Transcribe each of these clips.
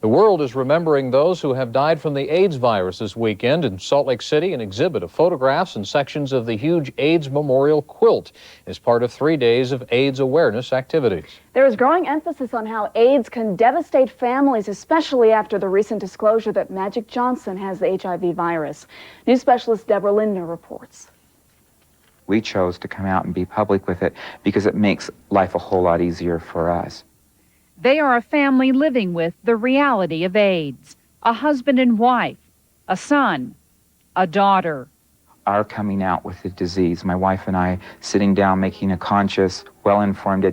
The world is remembering those who have died from the AIDS virus this weekend. In Salt Lake City, an exhibit of photographs and sections of the huge AIDS memorial quilt is part of 3 days of AIDS awareness activities. There is growing emphasis on how AIDS can devastate families, especially after the recent disclosure that Magic Johnson has the HIV virus. News specialist Deborah Lindner reports. We chose to come out and be public with it because it makes life a whole lot easier for us. They are a family living with the reality of AIDS, a husband and wife, a son, a daughter. Our coming out with the disease, my wife and I sitting down making a conscious, well-informed,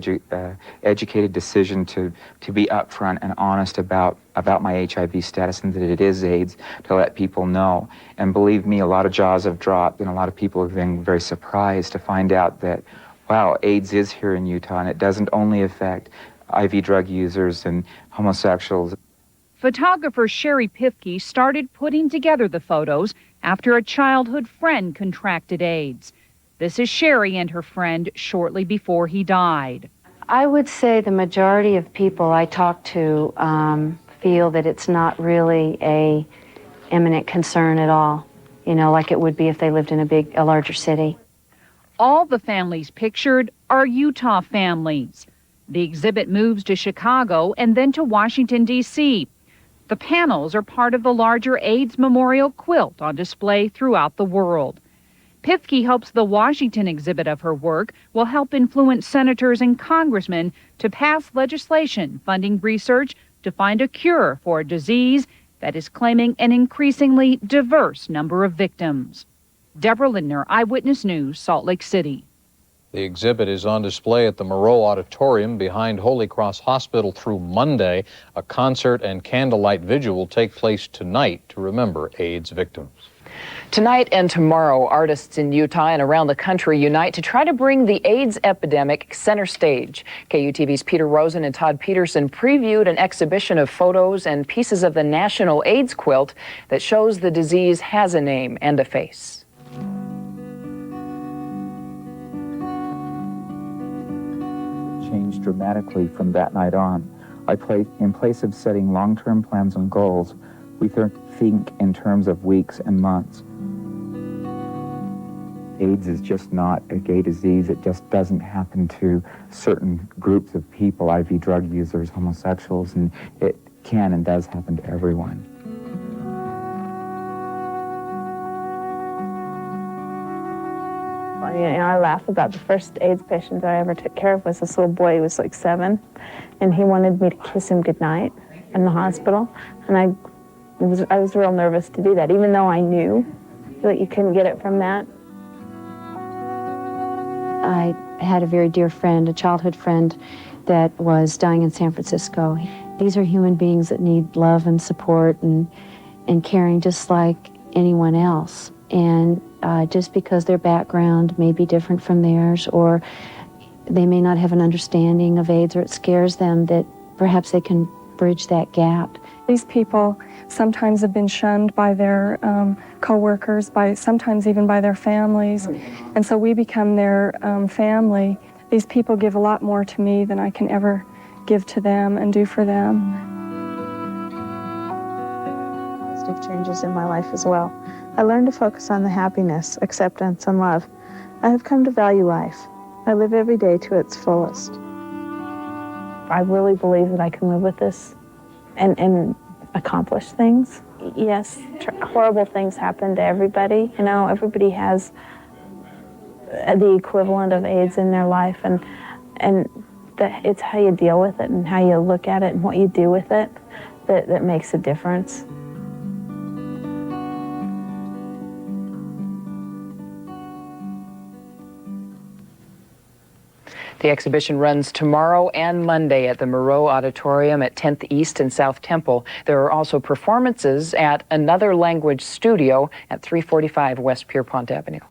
educated decision to be upfront and honest about my HIV status and that it is AIDS, to let people know. And believe me, a lot of jaws have dropped and a lot of people have been very surprised to find out that, wow, AIDS is here in Utah and it doesn't only affect IV drug users and homosexuals. Photographer Sherry Pifke started putting together the photos after a childhood friend contracted AIDS. This is Sherry and her friend shortly before he died. I would say the majority of people I talk to feel that it's not really a imminent concern at all, you know, like it would be if they lived in a larger city. All the families pictured are Utah families. The exhibit moves to Chicago and then to Washington, D.C. The panels are part of the larger AIDS memorial quilt on display throughout the world. Pifke hopes the Washington exhibit of her work will help influence senators and congressmen to pass legislation funding research to find a cure for a disease that is claiming an increasingly diverse number of victims. Deborah Lindner, Eyewitness News, Salt Lake City. The exhibit is on display at the Moreau Auditorium behind Holy Cross Hospital through Monday. A concert and candlelight vigil will take place tonight to remember AIDS victims. Tonight and tomorrow, artists in Utah and around the country unite to try to bring the AIDS epidemic center stage. KUTV's Peter Rosen and Todd Peterson previewed an exhibition of photos and pieces of the National AIDS quilt that shows the disease has a name and a face. Changed dramatically from that night on. In place of setting long-term plans and goals, we think in terms of weeks and months. AIDS is just not a gay disease. It just doesn't happen to certain groups of people, IV drug users, homosexuals, and it can and does happen to everyone. You know, I laugh about the first AIDS patient I ever took care of was this little boy. He was like 7, and he wanted me to kiss him goodnight in the hospital, and I was real nervous to do that, even though I knew that you couldn't get it from that. I had a very dear friend, a childhood friend, that was dying in San Francisco. These are human beings that need love and support and caring just like anyone else. And just because their background may be different from theirs, or they may not have an understanding of AIDS, or it scares them, that perhaps they can bridge that gap. These people sometimes have been shunned by their co-workers, sometimes even by their families, and so we become their family. These people give a lot more to me than I can ever give to them and do for them. Positive changes in my life as well. I learned to focus on the happiness, acceptance, and love. I have come to value life. I live every day to its fullest. I really believe that I can live with this and accomplish things. Yes, horrible things happen to everybody. You know, everybody has the equivalent of AIDS in their life, and it's how you deal with it and how you look at it and what you do with it that makes a difference. The exhibition runs tomorrow and Monday at the Moreau Auditorium at 10th East and South Temple. There are also performances at Another Language Studio at 345 West Pierpont Avenue.